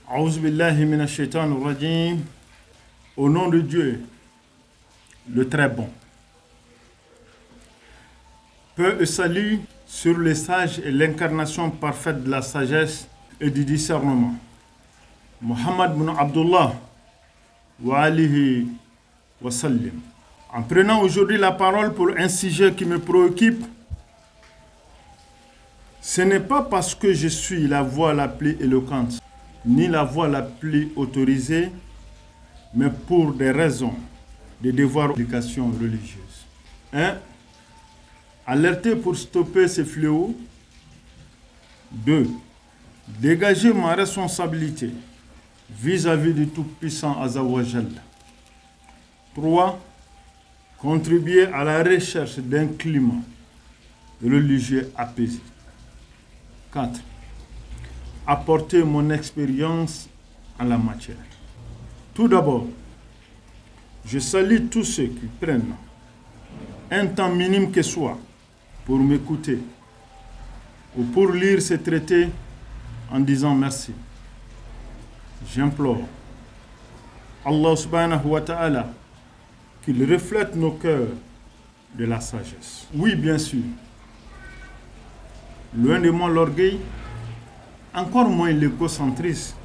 A'ouz billahi minash shaitanir rajim. Au nom de Dieu, le très bon. Paix et salut sur les sages et l'incarnation parfaite de la sagesse et du discernement. Muhammad bin Abdullah wa alihi wa sallim. En prenant aujourd'hui la parole pour un sujet qui me préoccupe, ce n'est pas parce que je suis la voix la plus éloquente, ni la voix la plus autorisée, mais pour des raisons de devoir d'éducation religieuse. 1. Alerter pour stopper ces fléaux. 2. Dégager ma responsabilité vis-à-vis du Tout-Puissant Azza wa Jalla. 3. Contribuer à la recherche d'un climat religieux apaisé. 4. Apporter mon expérience en la matière. Tout d'abord, je salue tous ceux qui prennent un temps minime que soit pour m'écouter ou pour lire ces traités en disant merci. J'implore Allah subhanahu wa ta'ala qu'il reflète nos cœurs de la sagesse. Oui, bien sûr, loin de moi l'orgueil, encore moins l'égocentrisme.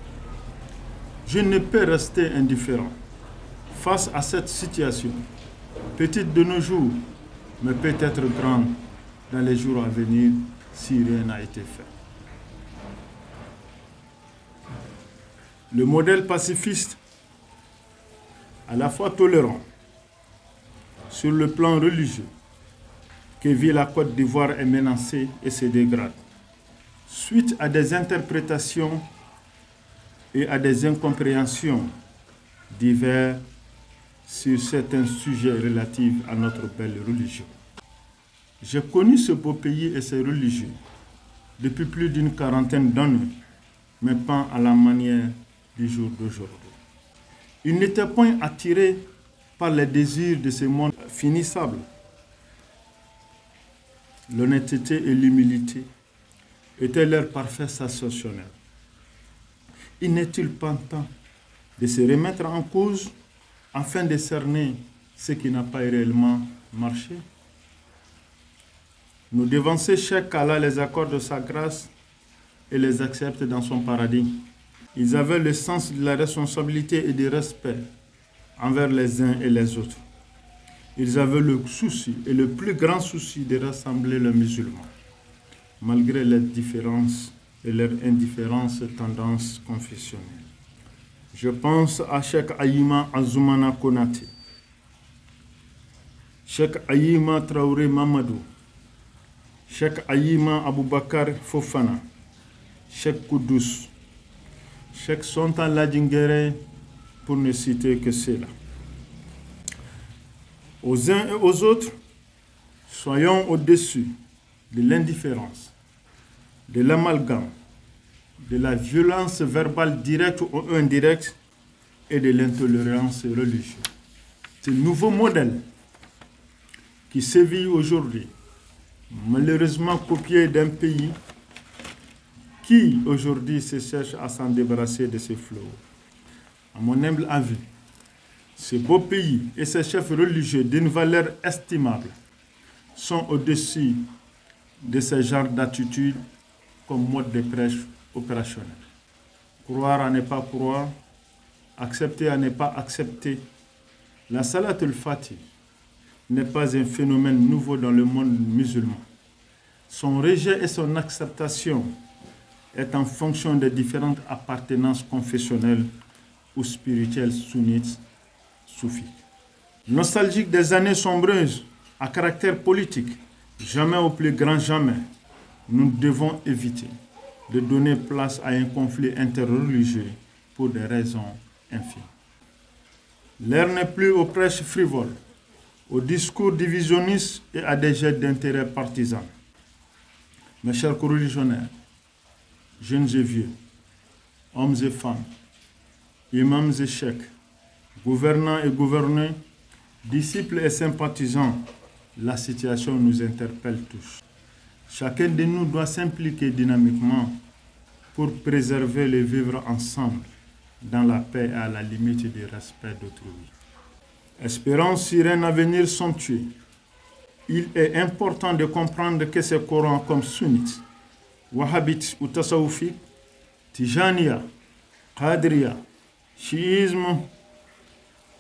Je ne peux rester indifférent face à cette situation, petite de nos jours, mais peut-être grande dans les jours à venir si rien n'a été fait. Le modèle pacifiste, à la fois tolérant sur le plan religieux, que vit la Côte d'Ivoire est menacé et se dégrade, suite à des interprétations et à des incompréhensions diverses sur certains sujets relatifs à notre belle religion. J'ai connu ce beau pays et ses religieux depuis plus d'une quarantaine d'années, mais pas à la manière du jour d'aujourd'hui. Ils n'étaient point attirés par les désirs de ce monde finissable. L'honnêteté et l'humilité étaient leur parfait sensationnel. Il n'est-il pas temps de se remettre en cause afin de cerner ce qui n'a pas réellement marché? Nous devancer chaque Allah les accords de sa grâce et les accepte dans son paradis. Ils avaient le sens de la responsabilité et du respect envers les uns et les autres. Ils avaient le souci et le plus grand souci de rassembler les musulmans, malgré leurs différences et leur indifférence tendance confessionnelle. Je pense à Cheikh Ayima Azoumana Konaté, Cheikh Ayima Traoré Mamadou, Cheikh Ayima Aboubakar Fofana, Cheikh Koudous, Cheikh Sontan Ladjingere, pour ne citer que cela. Aux uns et aux autres, soyons au-dessus de l'indifférence, de l'amalgame, de la violence verbale directe ou indirecte et de l'intolérance religieuse. Ce nouveau modèle qui sévit aujourd'hui, malheureusement copié d'un pays qui aujourd'hui se cherche à s'en débarrasser de ces fléaux. À mon humble avis, ce beau pays et ses chefs religieux d'une valeur estimable sont au-dessus de ce genre d'attitude comme mode de prêche opérationnel. Croire à ne pas croire, accepter à ne pas accepter. La Salat al-Fatih n'est pas un phénomène nouveau dans le monde musulman. Son rejet et son acceptation est en fonction des différentes appartenances confessionnelles ou spirituelles sunnites, soufis. Nostalgique des années sombreuses à caractère politique, jamais au plus grand jamais, nous devons éviter de donner place à un conflit interreligieux pour des raisons infimes. L'heure n'est plus aux prêches frivoles, aux discours divisionnistes et à des jets d'intérêt partisans. Mes chers coreligionnaires, jeunes et vieux, hommes et femmes, imams et cheikhs, gouvernants et gouvernés, disciples et sympathisants, la situation nous interpelle tous. Chacun de nous doit s'impliquer dynamiquement pour préserver le vivre ensemble dans la paix et à la limite du respect d'autrui. Espérant sur un avenir somptueux, il est important de comprendre que ces courants comme sunnites, wahhabites ou tasawufi, tijaniya, qadriya, chiisme,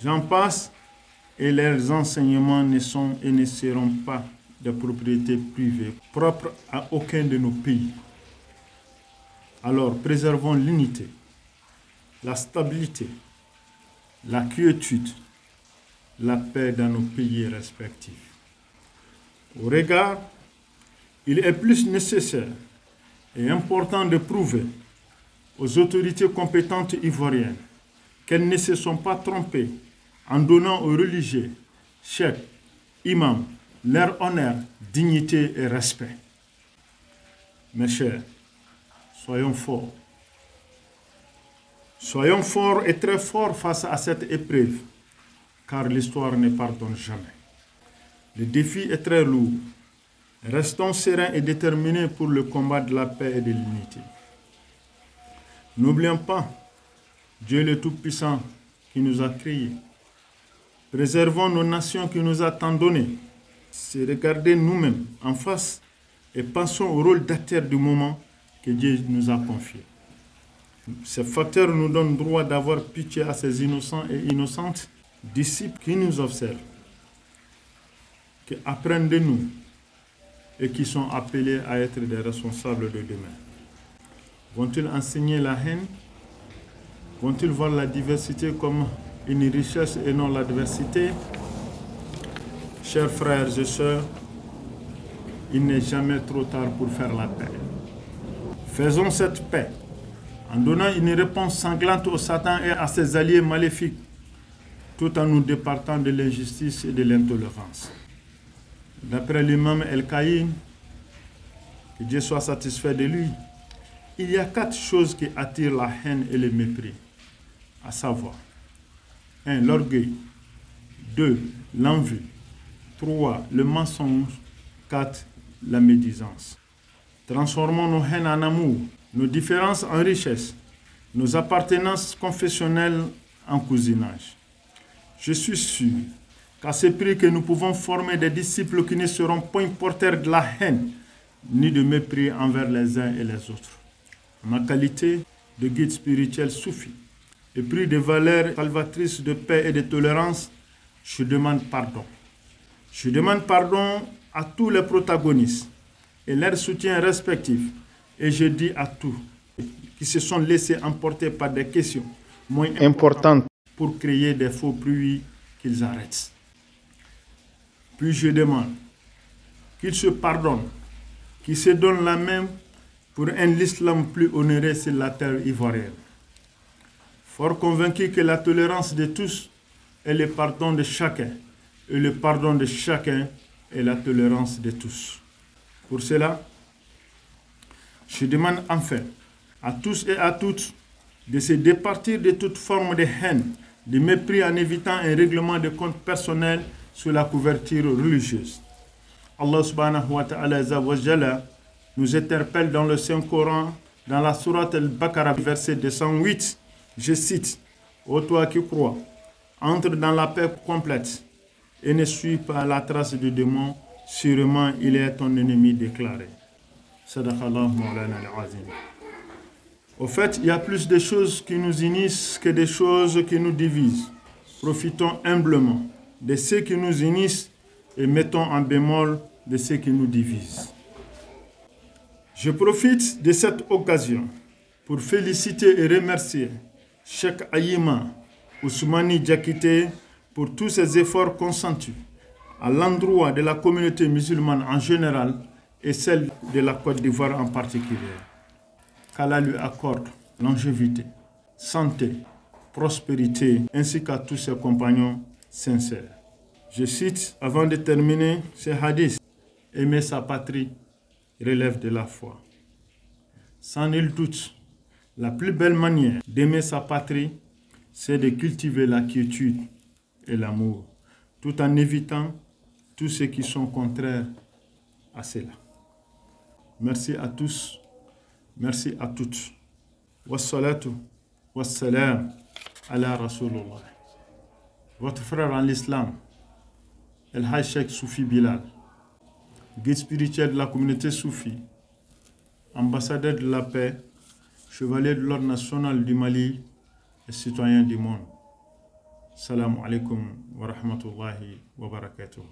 j'en passe, et leurs enseignements ne sont et ne seront pas de propriété privée propre à aucun de nos pays. Alors préservons l'unité, la stabilité, la quiétude, la paix dans nos pays respectifs. Au regard, il est plus nécessaire et important de prouver aux autorités compétentes ivoiriennes qu'elles ne se sont pas trompées en donnant aux religieux, chefs, imams, leur honneur, dignité et respect. Mes chers, soyons forts. Soyons forts et très forts face à cette épreuve, car l'histoire ne pardonne jamais. Le défi est très lourd. Restons sereins et déterminés pour le combat de la paix et de l'unité. N'oublions pas Dieu le Tout-Puissant qui nous a créés. Préservons nos nations qui nous a tant donné. C'est regarder nous-mêmes en face et pensons au rôle d'acteur du moment que Dieu nous a confié. Ces facteurs nous donnent droit d'avoir pitié à ces innocents et innocentes disciples qui nous observent, qui apprennent de nous et qui sont appelés à être des responsables de demain. Vont-ils enseigner la haine? Vont-ils voir la diversité comme une richesse et non l'adversité? Chers frères et sœurs, il n'est jamais trop tard pour faire la paix. Faisons cette paix en donnant une réponse sanglante au Satan et à ses alliés maléfiques, tout en nous départant de l'injustice et de l'intolérance. D'après l'imam El-Qaïm, que Dieu soit satisfait de lui, il y a 4 choses qui attirent la haine et le mépris, à savoir 1. L'orgueil, 2. L'envie, 3. Le mensonge, 4. La médisance. Transformons nos haines en amour, nos différences en richesse, nos appartenances confessionnelles en cousinage. Je suis sûr qu'à ce prix que nous pouvons former des disciples qui ne seront point porteurs de la haine ni de mépris envers les uns et les autres. En ma qualité de guide spirituel soufi, épris de valeurs salvatrices de paix et de tolérance, je demande pardon. Je demande pardon à tous les protagonistes et leurs soutiens respectifs. Et je dis à tous qui se sont laissés emporter par des questions moins importantes pour créer des faux bruits qu'ils arrêtent. Puis je demande qu'ils se pardonnent, qu'ils se donnent la main pour un islam plus honoré sur la terre ivoirienne. Fort convaincu que la tolérance de tous est le pardon de chacun, et le pardon de chacun est la tolérance de tous. Pour cela, je demande enfin à tous et à toutes de se départir de toute forme de haine, de mépris en évitant un règlement de compte personnel sous la couverture religieuse. Allah subhanahu wa ta'ala nous interpelle dans le Saint-Coran, dans la sourate Al-Baqarah, verset 208, je cite, « Ô toi qui crois, entre dans la paix complète et ne suis pas la trace du démon, sûrement il est ton ennemi déclaré. » Sadaqallah Mawlana al-Azim. Au fait, il y a plus de choses qui nous unissent que des choses qui nous divisent. Profitons humblement de ceux qui nous unissent et mettons en bémol de ceux qui nous divisent. Je profite de cette occasion pour féliciter et remercier Cheikh Ayima Ousmani Diakité pour tous ses efforts consentis à l'endroit de la communauté musulmane en général et celle de la Côte d'Ivoire en particulier. Qu'Allah lui accorde longévité, santé, prospérité, ainsi qu'à tous ses compagnons sincères. Je cite, avant de terminer, ce hadith, « Aimer sa patrie relève de la foi. » Sans nul doute, la plus belle manière d'aimer sa patrie, c'est de cultiver la quiétude et l'amour, tout en évitant tous ceux qui sont contraires à cela. Merci à tous, merci à toutes. wassalatu wassalam ala Rasulullah. Votre frère en l'islam, El Hajj Cheikh Soufi Bilal, guide spirituel de la communauté soufie, ambassadeur de la paix, chevalier de l'ordre national du Mali et citoyen du monde. Salam alaikum wa rahmatullahi wa barakatuh.